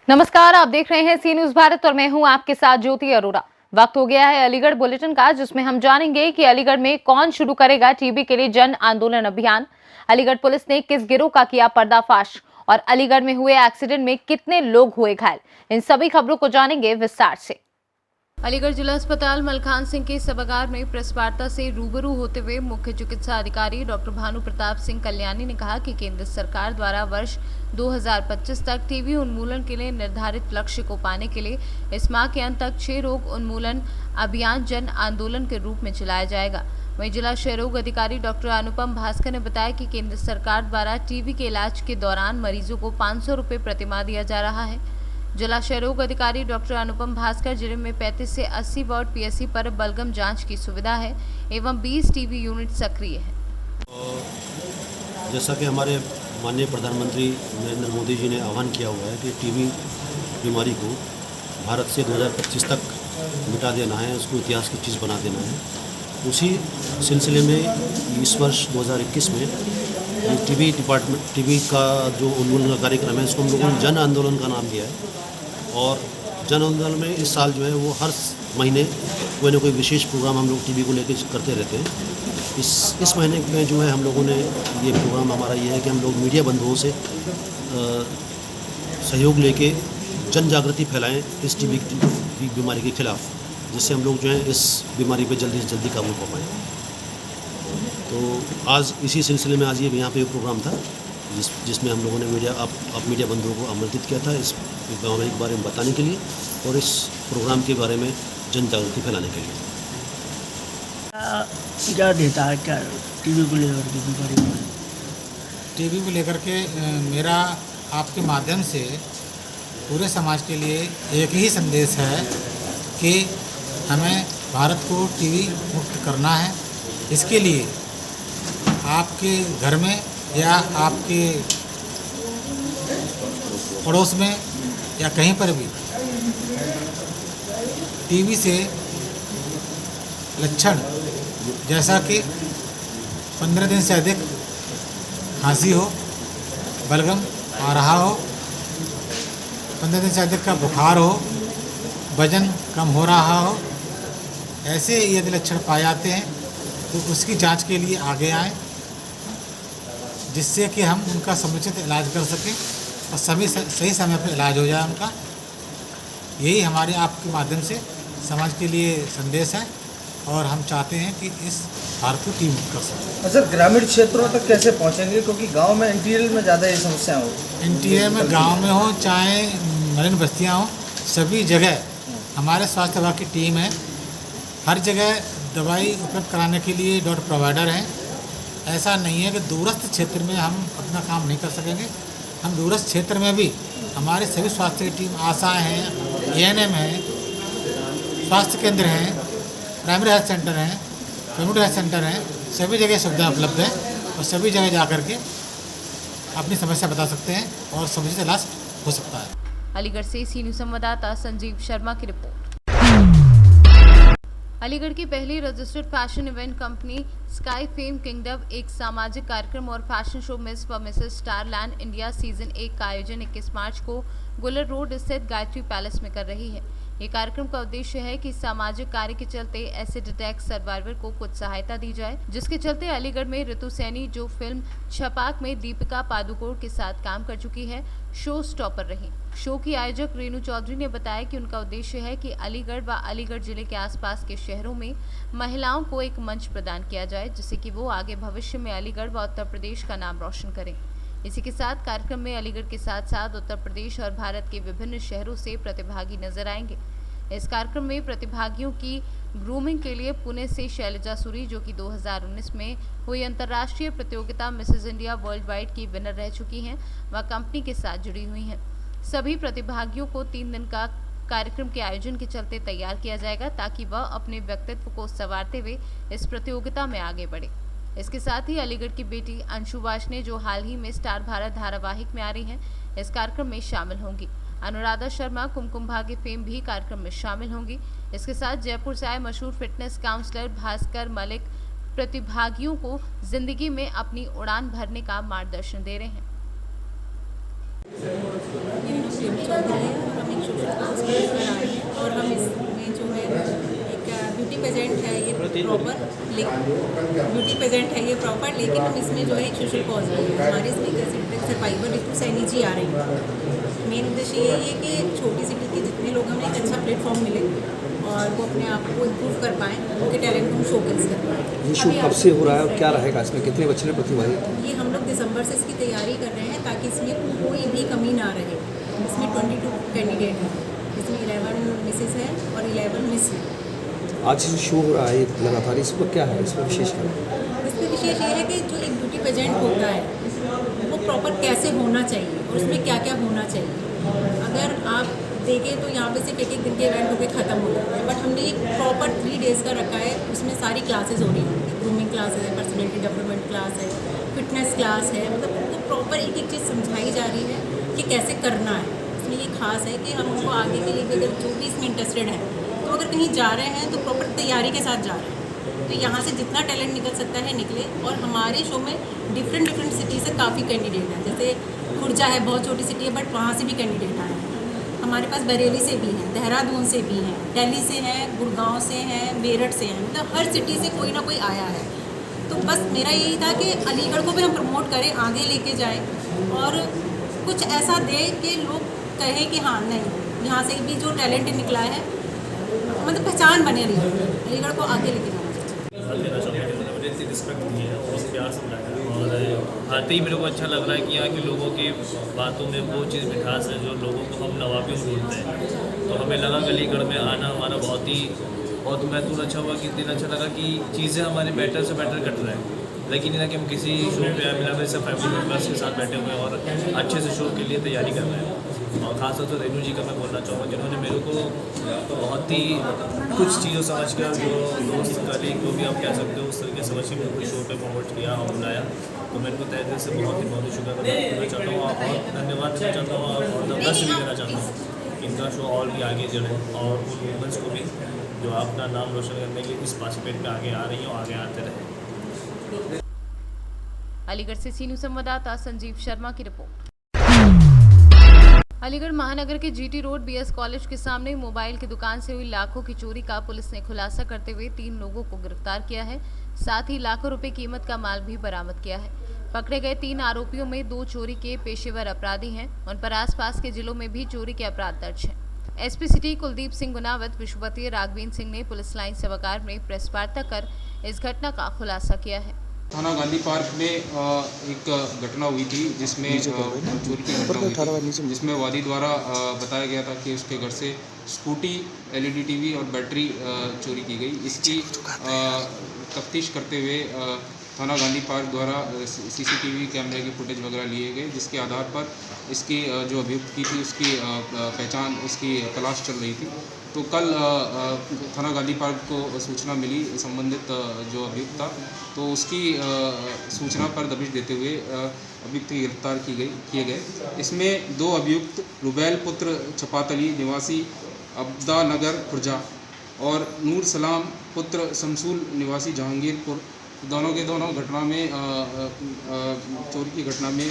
नमस्कार, आप देख रहे हैं सी न्यूज भारत और मैं हूं आपके साथ ज्योति अरोरा। वक्त हो गया है अलीगढ़ बुलेटिन का, जिसमें हम जानेंगे कि अलीगढ़ में कौन शुरू करेगा टीबी के लिए जन आंदोलन अभियान। अलीगढ़ पुलिस ने किस गिरोह का किया पर्दाफाश और अलीगढ़ में हुए एक्सीडेंट में कितने लोग हुए घायल, इन सभी खबरों को जानेंगे विस्तार से। अलीगढ़ जिला अस्पताल मलखान सिंह के सभागार में प्रेस वार्ता से रूबरू होते हुए मुख्य चिकित्सा अधिकारी डॉक्टर भानु प्रताप सिंह कल्याणी ने कहा कि केंद्र सरकार द्वारा वर्ष 2025 तक टीबी उन्मूलन के लिए निर्धारित लक्ष्य को पाने के लिए इस माह के अंत तक क्षय रोग उन्मूलन अभियान जन आंदोलन के रूप में चलाया जाएगा। वहीं जिला क्षय रोग अधिकारी डॉक्टर अनुपम भास्कर ने बताया कि केंद्र सरकार द्वारा टीबी के इलाज के दौरान मरीजों को 500 रुपये प्रतिमाह दिया जा रहा है। जिला क्षय रोग अधिकारी डॉक्टर अनुपम भास्कर जिले में 35 से 80 वार्ड पीएससी पर बलगम जांच की सुविधा है एवं 20 टीबी यूनिट सक्रिय है। जैसा कि हमारे माननीय प्रधानमंत्री नरेंद्र मोदी जी ने आह्वान किया हुआ है कि टीबी बीमारी को भारत से 2025 तक मिटा देना है, उसको इतिहास की चीज़ बना देना है। उसी सिलसिले में इस वर्ष 2021 में टीबी का जो उन्मूलन का कार्यक्रम है, इसको हम लोगों ने जन आंदोलन का नाम दिया है। और जन आंदोलन में इस साल जो है वो हर महीने कोई ना कोई विशेष प्रोग्राम हम लोग टीबी को लेकर करते रहते हैं। इस महीने में जो है हम लोगों ने ये प्रोग्राम हमारा ये है कि हम लोग मीडिया बंधुओं से सहयोग लेके जन जागृति फैलाएं इस टीबी की बीमारी के खिलाफ, जिससे हम लोग जो है इस बीमारी पे जल्दी से जल्दी काबू पा पाएँ। तो आज इसी सिलसिले में आज ये यहाँ पे एक प्रोग्राम था जिसमें हम लोगों ने मीडिया बंधुओं को आमंत्रित किया था इस बीमारी के बारे में बताने के लिए और इस प्रोग्राम के बारे में जन जागृति फैलाने के लिए। क्या देता है क्या टीबी को लेकर के बीमारी में? टीबी को लेकर के मेरा आपके माध्यम से पूरे समाज के लिए एक ही संदेश है कि हमें भारत को टीबी मुक्त करना है। इसके लिए आपके घर में या आपके पड़ोस में या कहीं पर भी टीबी से लक्षण जैसा कि 15 दिन से अधिक खांसी हो, बलगम आ रहा हो, 15 दिन से अधिक का बुखार हो, वजन कम हो रहा हो, ऐसे यदि लक्षण पाए जाते हैं तो उसकी जांच के लिए आगे आएँ, जिससे कि हम उनका समुचित इलाज कर सकें और सही समय पर इलाज हो जाए उनका। यही हमारे आपके माध्यम से समाज के लिए संदेश है और हम चाहते हैं कि इस भारत को टीम कर सकें। सर, ग्रामीण क्षेत्रों तक कैसे पहुंचेंगे, क्योंकि गांव में इंटीरियर में ज़्यादा ये समस्या हो? इंटीरियर में गांव में हो चाहे मलिन बस्तियां हो, सभी जगह हमारे स्वास्थ्य विभाग की टीम है। हर जगह दवाई उपलब्ध कराने के लिए डॉक्टर प्रोवाइडर हैं। ऐसा नहीं है कि दूरस्थ क्षेत्र में हम अपना काम नहीं कर सकेंगे। हम दूरस्थ क्षेत्र में भी हमारे सभी स्वास्थ्य की टीम, आशाएँ हैं, एएनएम हैं, स्वास्थ्य केंद्र हैं, प्राइमरी हेल्थ सेंटर हैं, कम्युनिटी हेल्थ सेंटर हैं, सभी जगह सुविधा उपलब्ध है और सभी जगह जा कर के अपनी समस्या बता सकते हैं और समुचित इलाज हो सकता है। अलीगढ़ से सी न्यूज संवाददाता संजीव शर्मा की रिपोर्ट। अलीगढ़ की पहली registered fashion event company sky fame kingdom एक सामाजिक कार्यक्रम और फैशन शो मिस व मिसेस स्टारलैंड इंडिया सीजन 1 का आयोजन 21 मार्च को गुलर रोड स्थित गायत्री पैलेस में कर रही है। ये कार्यक्रम का उद्देश्य है कि सामाजिक कार्य के चलते एसिड अटैक सर्वाइवर को कुछ सहायता दी जाए, जिसके चलते अलीगढ़ में ऋतु सैनी, जो फिल्म छपाक में दीपिका पादुकोण के साथ काम कर चुकी है, शो स्टॉपर रही। शो की आयोजक रेणु चौधरी ने बताया कि उनका उद्देश्य है कि अलीगढ़ व अलीगढ़ जिले के आसपास के शहरों में महिलाओं को एक मंच प्रदान किया जाए, जिससे कि वो आगे भविष्य में अलीगढ़ व उत्तर प्रदेश का नाम रोशन करें। इसी के साथ कार्यक्रम में अलीगढ़ के साथ साथ उत्तर प्रदेश और भारत के विभिन्न शहरों से प्रतिभागी नजर आएंगे। इस कार्यक्रम में प्रतिभागियों की ग्रूमिंग के लिए पुणे से शैलजा सूरी, जो कि 2019 में हुई अंतर्राष्ट्रीय प्रतियोगिता मिसेज इंडिया वर्ल्ड वाइड की विनर रह चुकी हैं, वह कंपनी के साथ जुड़ी हुई हैं। सभी प्रतिभागियों को 3 दिन का कार्यक्रम के आयोजन के चलते तैयार किया जाएगा, ताकि वह अपने व्यक्तित्व को संवारते हुए इस प्रतियोगिता में आगे बढ़े। इसके साथ ही अलीगढ़ की बेटी अंशु वाशने, जो हाल ही में स्टार भारत धारावाहिक में आ रही हैं, इस कार्यक्रम में शामिल होंगी। अनुराधा शर्मा, कुमकुम भाग्य फेम भी कार्यक्रम में शामिल होंगी। इसके साथ जयपुर से आए मशहूर फिटनेस काउंसलर भास्कर मलिक प्रतिभागियों को जिंदगी में अपनी उड़ान भरने का मार्गदर्शन दे रहे हैं। पेजेंट है ये प्रॉपर, ब्यूटी पेजेंट है ये प्रॉपर, लेकिन हम इसमें जो है एक सोशल कॉज भी है हमारे इसमें सर्वाइवर ऋतु सैनी जी आ रही है। मेन उद्देश्य यही है कि छोटी सिटी के जितने लोग हमें एक अच्छा प्लेटफॉर्म मिले और वो अपने आप को इम्प्रूव कर पाएँ, उनके टैलेंट को हम शोकेस कर पाएँ। ये शूट कब से हो रहा है और क्या रहेगा इसमें, कितने बच्चे ने प्रतिभागी? ये हम लोग दिसंबर से इसकी तैयारी कर रहे हैं ताकि इसमें कोई भी कमी ना रहे। इसमें 22 कैंडिडेट हैं, इसमें 11 मिसेस हैं और 11 मिस हैं। आज जो शो हो रहा है लगातार, इसमें क्या है, इसमें विशेष क्या है? इसमें विशेष ये है कि जो एक ब्यूटी पेजेंट होता है वो प्रॉपर कैसे होना चाहिए और उसमें क्या क्या होना चाहिए। अगर आप देखें तो यहाँ पे सिर्फ एक दिन के इवेंट होकर ख़त्म हो जाता है, बट हमने एक प्रॉपर 3 डेज़ का रखा है। उसमें सारी क्लासेस हो रही हैं, ग्रूमिंग क्लासेस है, पर्सनैलिटी डेवलपमेंट क्लास है, फिटनेस क्लास है, मतलब उनको प्रॉपर एक एक चीज़ समझाई जा रही है कि कैसे करना है। इसमें ये खास है कि हम उनको आगे के लिए अगर जो भी इसमें इंटरेस्टेड है तो अगर कहीं जा रहे हैं तो प्रॉपर तैयारी के साथ जा रहे हैं, तो यहाँ से जितना टैलेंट निकल सकता है निकले। और हमारे शो में डिफरेंट सिटी से काफ़ी कैंडिडेट हैं, जैसे खुर्जा है, बहुत छोटी सिटी है बट वहाँ से भी कैंडिडेट आए हैं। हमारे पास बरेली से भी हैं, देहरादून से भी हैं, दिल्ली से हैं, गुड़गांव से हैं, मेरठ से हैं, मतलब हर सिटी से कोई ना कोई आया है। तो बस मेरा यही था कि अलीगढ़ को भी हम प्रमोट करें, आगे लेके जाएं और कुछ ऐसा दें कि लोग कहें कि हाँ नहीं, यहाँ से भी जो टैलेंट निकला है मतलब पहचान बने रही, अलीगढ़ को आगे लेके जाना चाहिए। इतनी रिस्पेक्ट दी है और प्यार समझाया और आते ही मेरे को अच्छा लग रहा है कि यहाँ के लोगों की बातों में वो चीज़ मिठास है जो लोगों को हम नवाबियों बोलते हैं। तो हमें लगा अलीगढ़ में आना हमारा बहुत महत्वपूर्ण अच्छा हुआ कि दिन अच्छा लगा कि चीज़ें हमारे बेटर से बेटर कट रहे हैं। लेकिन ना कि हम किसी शो पे आए मिला, मेरे सब फैमिली मेम्बर्स के साथ बैठे हुए हैं और अच्छे से शो के लिए तैयारी कर रहे हैं। और ख़ासतौर से रेनू जी का मैं बोलना चाहूँगा जिन्होंने मेरे को बहुत ही कुछ चीज़ों समझ कर, जो दोस्त कलीग जो भी आप कह सकते हो उस तरीके समझ के मेरे को शो पे प्रमोट किया और बुलाया। तो मेरे को तहे दिल से बहुत ही शुक्र करना चाहता हूँ और बहुत धन्यवाद देना चाहता हूँ और बहुत बेस्ट भी देना चाहता हूँ कि इनका शो और भी आगे चले और उन वूमेंस को भी जो अपना नाम रोशन करने के लिए इस पार्टिसिपेट में आगे आ रही हैं और आगे आते रहे। अलीगढ़ से सीनू संवाददाता संजीव शर्मा की रिपोर्ट। अलीगढ़ महानगर के जीटी रोड बीएस कॉलेज के सामने मोबाइल की दुकान से हुई लाखों की चोरी का पुलिस ने खुलासा करते हुए 3 लोगों को गिरफ्तार किया है। साथ ही लाखों रुपए कीमत का माल भी बरामद किया है। पकड़े गए 3 आरोपियों में 2 चोरी के पेशेवर अपराधी हैं। उन पर आसपास के जिलों में भी चोरी के अपराध दर्ज हैं। एसपी सिटी कुलदीप सिंह गुनावत, विश्वपति राघवीन सिंह ने पुलिस लाइन सभागार में प्रेस वार्ता कर इस घटना का खुलासा किया है। थाना गांधी पार्क में एक घटना हुई थी जिसमें चोरी की घटना हुई थी, जिसमें वादी द्वारा बताया गया था कि उसके घर से स्कूटी, एलईडी टीवी और बैटरी चोरी की गई। इसकी तफ्तीश करते हुए थाना गांधी पार्क द्वारा सीसीटीवी कैमरे के फुटेज वगैरह लिए गए, जिसके आधार पर इसकी जो अभियुक्त की थी उसकी पहचान, उसकी तलाश चल रही थी। तो कल थाना गांधी पार्क को सूचना मिली संबंधित जो अभियुक्त था, तो उसकी सूचना पर दबिश देते हुए अभियुक्त की गिरफ्तार किए गए। इसमें 2 अभियुक्त रुबैल पुत्र छपातली निवासी अब्दा नगर खुर्जा और नूर सलाम पुत्र शमसूल निवासी जहांगीरपुर, दोनों के दोनों घटना में चोरी की घटना में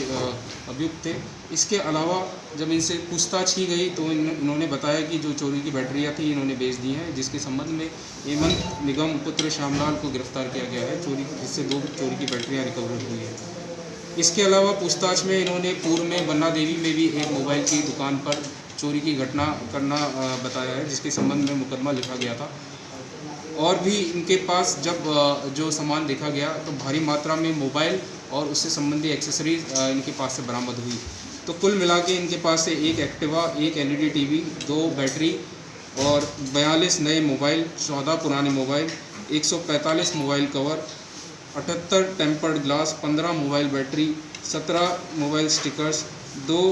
अभियुक्त थे। इसके अलावा जब इनसे पूछताछ की गई तो इन्होंने बताया कि जो चोरी की बैटरियां थी इन्होंने बेच दी हैं, जिसके संबंध में हेमंत निगम पुत्र श्यामलाल को गिरफ्तार किया गया है। जिससे 2 चोरी की बैटरियां रिकवर हुई है। इसके अलावा पूछताछ में इन्होंने पूर्व में बन्ना देवी में भी एक मोबाइल की दुकान पर चोरी की घटना करना बताया है, जिसके संबंध में मुकदमा लिखा गया था। और भी इनके पास जब जो सामान देखा गया तो भारी मात्रा में मोबाइल और उससे संबंधी एक्सेसरीज इनके पास से बरामद हुई। तो कुल मिला के इनके पास से 1 एक्टिवा, 1 एलईडी टीवी, 2 बैटरी और 42 नए मोबाइल, 14 पुराने mobile, 145 mobile cover, 78 tempered glass, 15 mobile battery, 17 mobile stickers, 2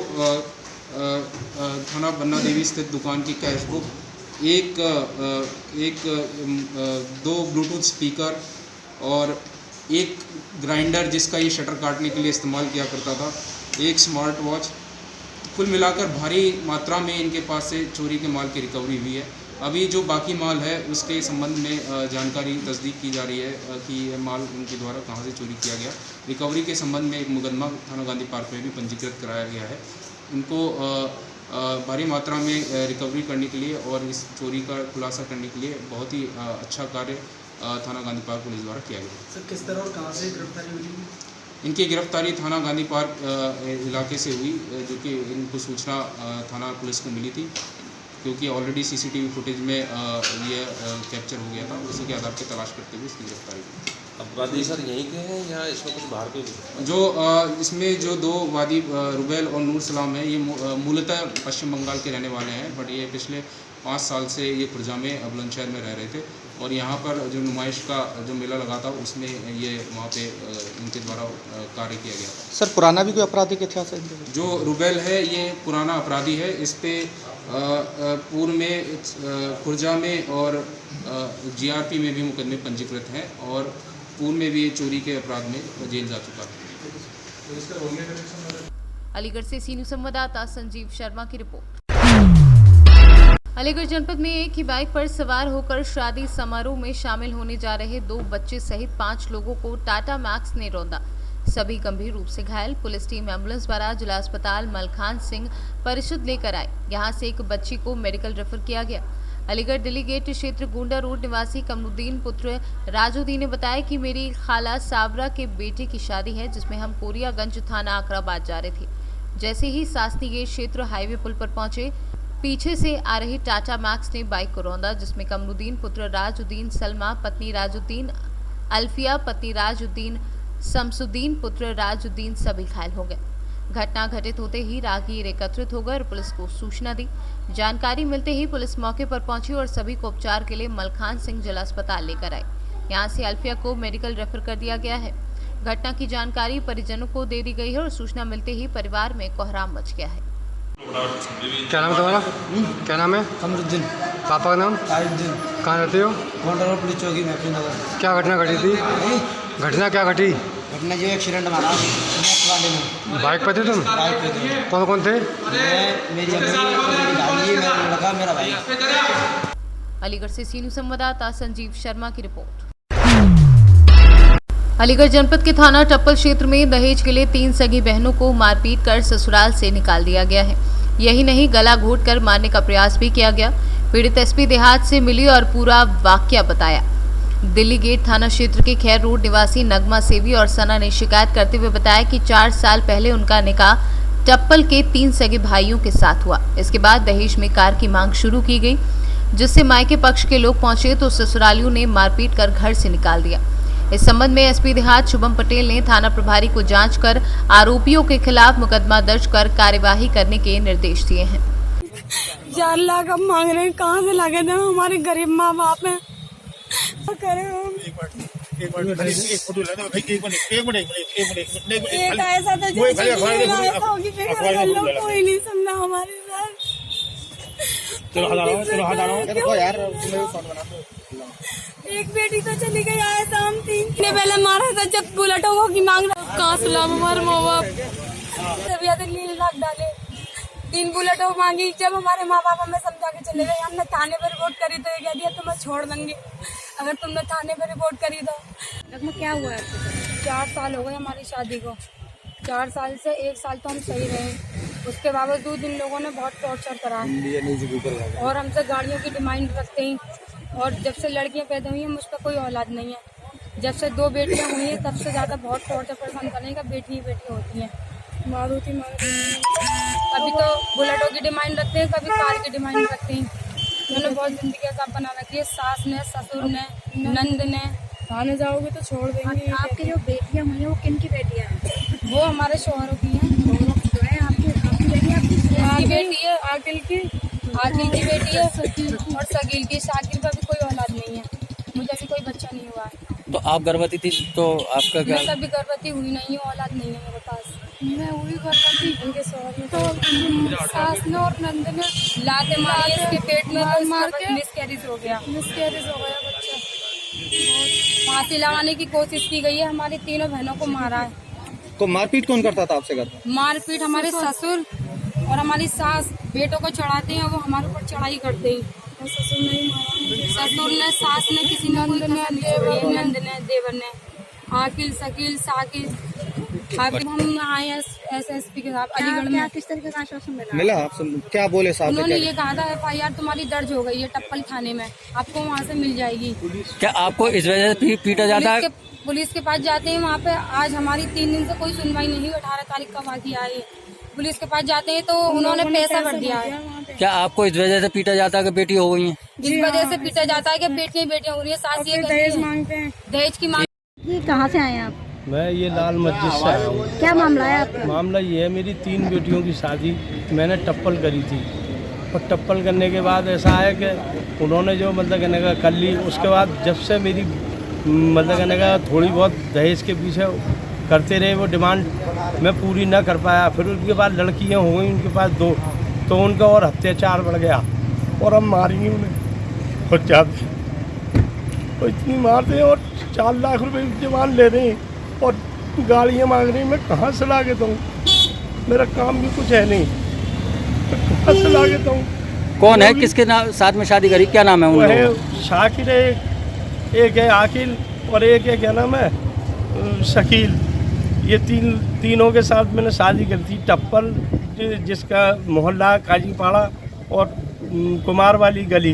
थाना बन्ना देवी स्थित दुकान की कैश बुक, 2 ब्लूटूथ स्पीकर और 1 ग्राइंडर जिसका ये शटर काटने के लिए इस्तेमाल किया करता था, 1 स्मार्ट वॉच। कुल मिलाकर भारी मात्रा में इनके पास से चोरी के माल की रिकवरी हुई है। अभी जो बाकी माल है उसके संबंध में जानकारी तस्दीक की जा रही है कि यह माल उनके द्वारा कहाँ से चोरी किया गया। रिकवरी के संबंध में एक मुकदमा थाना गांधी पार्क में भी पंजीकृत कराया गया है। इनको भारी मात्रा में रिकवरी करने के लिए और इस चोरी का खुलासा करने के लिए बहुत ही अच्छा कार्य थाना गांधी पार्क पुलिस द्वारा किया गया। सर किस तरह और कहाँ से गिरफ्तारी हुई? इनकी गिरफ्तारी थाना गांधी पार्क इलाके से हुई, जो कि इनको सूचना थाना पुलिस को मिली थी, क्योंकि ऑलरेडी सीसीटीवी फुटेज में ये कैप्चर हो गया था। उसी के आधार पर तलाश करते हुए इसकी गिरफ्तारी हुई। अपराधी सर यहीं के हैं या इसमें कुछ बाहर के भी? जो इसमें जो दो वादी रुबैल और नूर सलाम है, ये मूलतः पश्चिम बंगाल के रहने वाले हैं, बट ये पिछले 5 साल से ये खुर्जा में बुलंदशहर में रह रहे थे और यहाँ पर जो नुमाइश का जो मेला लगा था उसमें ये वहाँ पे इनके द्वारा कार्य किया गया था। सर पुराना भी कोई आपराधिक इतिहास है? जो रुबैल है ये पुराना अपराधी है। इस पे पूर्व में खुर्जा में और GRP में भी मुकदमे पंजीकृत हैं और पूर्व में भी ये चोरी के अपराध में जेल जा चुका है। अलीगढ़ से सीनू संवाददाता संजीव शर्मा की रिपोर्ट। अलीगढ़ जनपद में एक ही बाइक पर सवार होकर शादी समारोह में शामिल होने जा रहे 2 बच्चे सहित 5 लोगों को टाटा मैक्स ने रौंदा। सभी गंभीर रूप से घायल। पुलिस टीम एम्बुलेंस द्वारा जिला अस्पताल मलखान सिंह परिषद लेकर आई। यहां से एक बच्ची को मेडिकल रेफर किया गया। अलीगढ़ दिल्ली गेट क्षेत्र गोंडा रोड निवासी कमरुद्दीन पुत्र राजुद्दीन ने बताया कि मेरी खाला सावरा के बेटे की शादी है, जिसमें हम कोरियागंज थाना आखराबाद जा रहे थे। जैसे ही सासनी गेट क्षेत्र हाईवे पुल पर पहुंचे, पीछे से आ रही टाटा मैक्स ने बाइक को रौंदा, जिसमें कमरुद्दीन पुत्र राजुद्दीन सलमा, पत्नी राजुद्दीन अल्फिया, पत्नी राजुद्दीन शमसुद्दीन पुत्र राजुद्दीन सभी घायल हो गए। घटना घटित होते ही राहगीर एकत्रित हो गए और पुलिस को सूचना दी। जानकारी मिलते ही पुलिस मौके पर पहुंची और सभी को उपचार के लिए मलखान सिंह जिला अस्पताल लेकर आई। यहां से अल्फिया को मेडिकल रेफर कर दिया गया है। घटना की जानकारी परिजनों को दे दी गई है और सूचना मिलते ही परिवार में कोहराम मच गया है। क्या नाम है तुम्हारा? क्या नाम है? कमरुद्दीन। पापा का नाम? ताजुद्दीन। कहाँ रहते हो? गोंडा रोड पुलिस चौकी में नगर। क्या घटना घटी थी? घटना क्या घटी? घटना जो एक्सीडेंट मारा वाले में। बाइक पर थे तुम? बाइक पे थे। कौन कौन थे? मैं, मेरी अम्मी, मेरी भाई, मेरा लड़का, मेरा भाई। अलीगढ़ से सीनू संवाददाता संजीव शर्मा की रिपोर्ट। अलीगढ़ जनपद के थाना टप्पल क्षेत्र में दहेज के लिए 3 सगी बहनों को मारपीट कर ससुराल से निकाल दिया गया है। यही नहीं, गला घोट कर मारने का प्रयास भी किया गया। पीड़ित एसपी देहात से मिली और पूरा वाकया बताया। दिल्ली गेट थाना क्षेत्र के खैर रोड निवासी नगमा सेवी और सना ने शिकायत करते हुए बताया कि 4 साल पहले उनका निकाह टप्पल के 3 सगे भाइयों के साथ हुआ। इसके बाद दहेज में कार की मांग शुरू की गई, जिससे मायके पक्ष के लोग पहुंचे तो ससुरालियों ने मारपीट कर घर से निकाल दिया। इस संबंध में एसपी देहात शुभम पटेल ने थाना प्रभारी को जांच कर आरोपियों के खिलाफ मुकदमा दर्ज कर कार्यवाही करने के निर्देश दिए हैं। 4 लाख अब मांग रहे हैं, कहाँ से लाके दें? हमारे गरीब माँ बाप हैं, करे हम। एक ऐसा था जो कोई नहीं समझा हमारे साथ। एक बेटी तो चली गई, आए शाम 3 दिन पहले मारा था जब बुलेटों की मांग रहा। कहाँ सुलाम हमारे माँ बाप तबियत लाख डाले। 3 बुलेटों मांगी, जब हमारे माँ बाप हमें समझा के चले गए। हमने थाने पर रिपोर्ट करी तो ये कह दिया तुम्हें छोड़ देंगे अगर तुमने थाने पर रिपोर्ट करी तो। लगभग क्या हुआ है? 4 साल हो गए हमारी शादी को। 4 साल से 1 साल तो हम सही रहे, उसके बावजूद इन लोगों ने बहुत टॉर्चर करा और हमसे गाड़ियों की डिमांड रखते हैं। और जब से लड़कियां पैदा हुई हैं मुझ पर कोई औलाद नहीं है। जब से 2 बेटियां हुई हैं तब से ज़्यादा बहुत टॉर्चर परेशान करने का बेटी ही बेटी होती हैं। मारुति कभी तो बुलेटों की डिमांड रखते हैं, कभी कार की डिमांड रखते हैं। उन्होंने बहुत ज़िंदगी ऐसा बना रखी है। सास ने, ससुर ने, नंद ने। थाने जाओगे तो छोड़ देंगे। आपकी जो बेटियां हुई हैं वो किन की बेटियां हैं? वो हमारे शोहरों की हैं। जो है आपकी बेटी है, आकिल की बेटी है और सगील की। शाकिर का भी कोई औलाद नहीं है। मुझे भी कोई बच्चा नहीं हुआ है। तो आप गर्भवती थी तो आपका क्या? मैं कभी गर्भवती हुई नहीं हूँ, औलाद नहीं है मेरे पास। मैं हुई गर्भवती उनके शोहर में तो सास ने और नंद ने लाते मारी इसके पेट में, मार के मिसकैरेज हो गया बच्चा। फांसी लगाने की कोशिश की गई है। हमारी 3 बहनों को मारा है। को मारपीट कौन करता था आपसे घर में? मारपीट हमारे ससुर और हमारी सास बेटों को चढ़ाते हैं और वो हमारे ऊपर चढ़ाई करते हैं। ससुर ने, सास ने, किसी ने, नंद ने, देवर ने, आकिल, शकील, साकिल। हम आए हैं एसएसपी के साथ अलीगढ़ में। किस तरीके का आश्वासन मिला? मिला आपसे क्या बोले साहब? उन्होंने ये कहा था FIR तुम्हारी दर्ज हो गई है टप्पल थाने में, आपको वहाँ से मिल जाएगी। क्या आपको इस वजह से पीटा जाता है? पुलिस के पास जाते हैं, वहाँ पे आज हमारी 3 दिन से कोई सुनवाई नहीं हुई। 18 तारीख का बाकी आई, पुलिस के पास जाते हैं तो उन्होंने पैसा भर दिया है। क्या आपको इस वजह से पीटा जाता है कि बेटी हो गई है? इस वजह से पीटा जाता है कि बेटियां हो रही है, सास ये दहेज मांगते हैं, दहेज की मांग। ये कहाँ से आए हैं आप? मैं ये लाल मस्जिद से आया हूँ। क्या मामला है आपका? मामला ये है, मेरी 3 बेटियों की शादी मैंने टप्पल करी थी और टप्पल करने के बाद ऐसा है कि उन्होंने जो मतलब कहने का कर ली। उसके बाद जब से मेरी मतलब कहने का थोड़ी बहुत दहेज के पीछे करते रहे, वो डिमांड मैं पूरी ना कर पाया। फिर उनके बाद लड़कियाँ हो गई उनके पास 2, तो उनका और अत्याचार बढ़ गया और हम मारेंगे उन्हें बहुत ज़्यादा। तो इतनी मारते हैं और 4 लाख रुपए की डिमांड ले रहे हैं और गाड़ियाँ मांग रही हैं। मैं कहाँ से ला के दूँ? मेरा काम भी कुछ है नहीं, मैं कहाँ से ला के दूँ? कौन है, किसके साथ में शादी करी, क्या नाम है उन लोगों का? शाकिर है, एक है आकिल और एक है क्या नाम है शकील। ये तीनों के साथ मैंने शादी करी थी। टप्पल जिसका मोहल्ला काजीपाड़ा और कुमार वाली गली,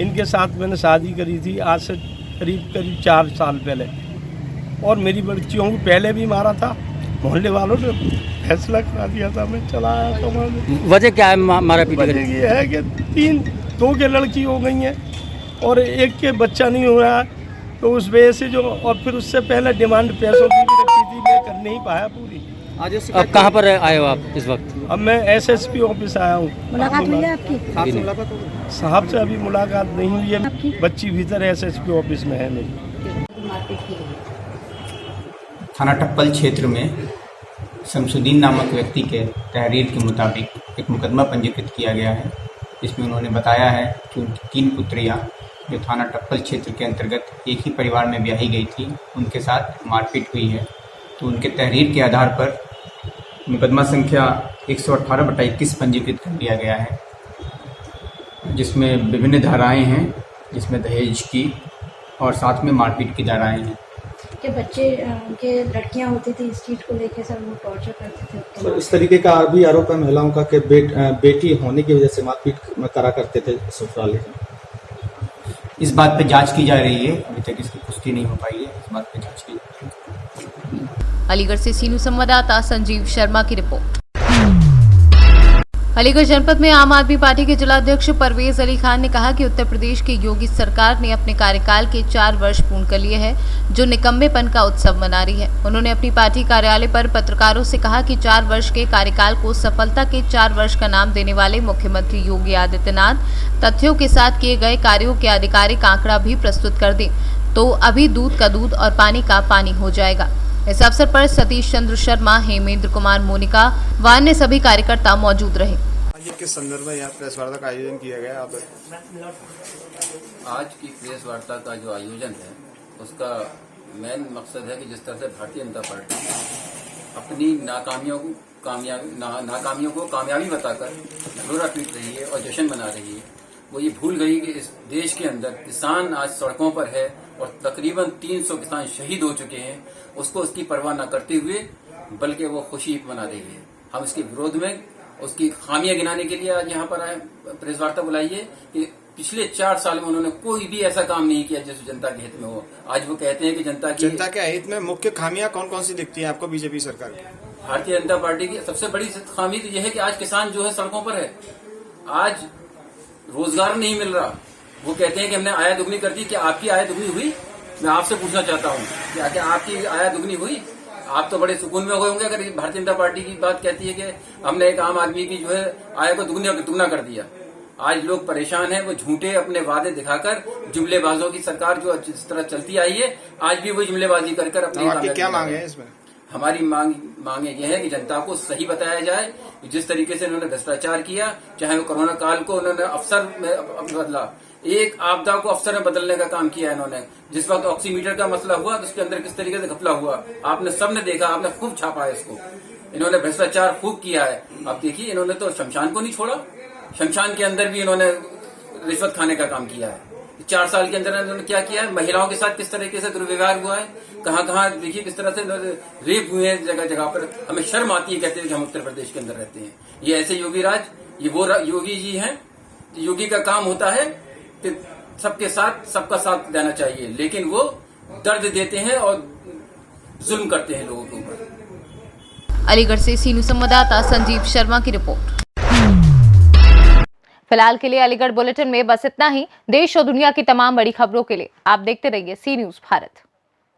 इनके साथ मैंने शादी करी थी आज से करीब 4 साल पहले। और मेरी बच्चियों को पहले भी मारा था, मोहल्ले वालों ने फैसला करा दिया था, मैं चला आया था। वजह क्या है मारा पीटा? ये है कि 2 के लड़की हो गई हैं और एक के बच्चा नहीं हो रहा, तो उस वजह से जो, और फिर उससे पहले डिमांड पैसों की भी रखी थी, मैं कर नहीं पाया पूरी। अब कहाँ पर आए हो आप इस वक्त? अब मैं SSP ऑफिस आया हूँ। मुलाकात हुई है आपकी? साहब से अभी मुलाकात नहीं हुई है, बच्ची भीतर SSP ऑफिस में है मेरी। थाना टप्पल क्षेत्र में शमसुद्दीन नामक व्यक्ति के तहरीर के मुताबिक एक मुकदमा पंजीकृत किया गया है, जिसमें उन्होंने बताया है कि उनकी 3 पुत्रियां जो थाना टप्पल क्षेत्र के अंतर्गत एक ही परिवार में ब्याही गई थी, उनके साथ मारपीट हुई है। तो उनके तहरीर के आधार पर मुकदमा संख्या 118/21 पंजीकृत कर लिया गया है, जिसमें विभिन्न धाराएं हैं, जिसमें दहेज की और साथ में मारपीट की धाराएं हैं। के बच्चे के लड़कियां होती थी, इस चीज को लेकर सब वो टॉर्चर करते थे। तो इस तरीके का भी आरोप है महिलाओं का कि बेटी होने की वजह से मारपीट करा करते थे ससुराल में। इस बात पे जांच की जा रही है, अभी तक इसकी पुष्टि नहीं हो पाई है, इस बात पे जांच की जा रही है। अलीगढ़ से सीनू संवाददाता संजीव शर्मा की रिपोर्ट। अलीगढ़ जनपद में आम आदमी पार्टी के जिलाध्यक्ष परवेज अली खान ने कहा कि उत्तर प्रदेश की योगी सरकार ने अपने कार्यकाल के 4 वर्ष पूर्ण कर लिए हैं, जो निकम्मेपन का उत्सव मना रही है। उन्होंने अपनी पार्टी कार्यालय पर पत्रकारों से कहा कि 4 वर्ष के कार्यकाल को सफलता के 4 वर्ष का नाम देने वाले मुख्यमंत्री योगी आदित्यनाथ तथ्यों के साथ किए गए कार्यों के आधिकारिक आंकड़ा भी प्रस्तुत कर दें, तो अभी दूध का दूध और पानी का पानी हो जाएगा। इस अवसर पर सतीश चंद्र शर्मा, हेमेंद्र कुमार मोनिका व अन्य सभी कार्यकर्ता मौजूद रहे। किस संदर्भ में यहाँ प्रेस वार्ता का आयोजन किया गया? आज की प्रेस वार्ता का जो आयोजन है उसका मेन मकसद है कि जिस तरह से भारतीय जनता पार्टी अपनी नाकामियों को कामयाबी बताकर रोरा पीट रही है और जश्न मना रही है, वो ये भूल गई कि इस देश के अंदर किसान आज सड़कों पर है और तकरीबन 300 किसान शहीद हो चुके हैं, उसको उसकी परवाह न करते हुए बल्कि वो खुशी मना रही है। हम इसके विरोध में उसकी खामियां गिनाने के लिए आज यहाँ पर आए, प्रेस वार्ता बुलाई है कि पिछले 4 साल में उन्होंने कोई भी ऐसा काम नहीं किया जिस जनता के हित में हो। आज वो कहते हैं कि जनता के हित में मुख्य खामियां कौन कौन सी दिखती हैं आपको बीजेपी सरकार की? भारतीय जनता पार्टी की सबसे बड़ी खामी तो यह है कि आज किसान जो है सड़कों पर है, आज रोजगार नहीं मिल रहा। वो कहते हैं कि हमने आय दुगनी कर दी। क्या आपकी आय दुगनी हुई? मैं आपसे पूछना चाहता हूँ, क्या आपकी आय दुगनी हुई? आप तो बड़े सुकून में हुए होंगे अगर भारतीय जनता पार्टी की बात कहती है कि हमने एक आम आदमी की जो है आय को दुगना कर दिया। आज लोग परेशान हैं, वो झूठे अपने वादे दिखाकर जुमलेबाजों की सरकार जो जिस तरह चलती आई है, आज भी वो जुमलेबाजी कर अपनी क्या मांग है इसमें? हमारी मांगे यह है कि जनता को सही बताया जाए। जिस तरीके से उन्होंने भ्रष्टाचार किया, चाहे वो कोरोना काल को उन्होंने अफसर में बदला, एक आपदा को अफसर में बदलने का काम किया इन्होंने। जिस वक्त ऑक्सीमीटर का मसला हुआ तो उसके अंदर किस तरीके से घपला हुआ आपने सबने देखा, आपने खूब छापा है इसको। इन्होंने भ्रष्टाचार खूब किया है। अब देखिए, इन्होंने तो शमशान को नहीं छोड़ा, शमशान के अंदर भी इन्होंने रिश्वत खाने का काम किया है। 4 साल के अंदर उन्होंने क्या किया है, महिलाओं के साथ किस तरीके से दुर्व्यवहार हुआ है, कहाँ कहाँ देखिए किस तरह से रेप हुए हैं जगह जगह पर। हमें शर्म आती है कहते हैं कि हम उत्तर प्रदेश के अंदर रहते हैं। ये ऐसे योगी राज, ये वो योगी जी हैं। योगी का काम होता है कि सबके साथ सबका साथ देना चाहिए, लेकिन वो दर्द देते हैं और जुल्म करते हैं लोगों के ऊपर। अलीगढ़ से सीनू संवाददाता संजीव शर्मा की रिपोर्ट। फिलहाल के लिए अलीगढ़ बुलेटिन में बस इतना ही। देश और दुनिया की तमाम बड़ी खबरों के लिए आप देखते रहिए सी न्यूज़ भारत।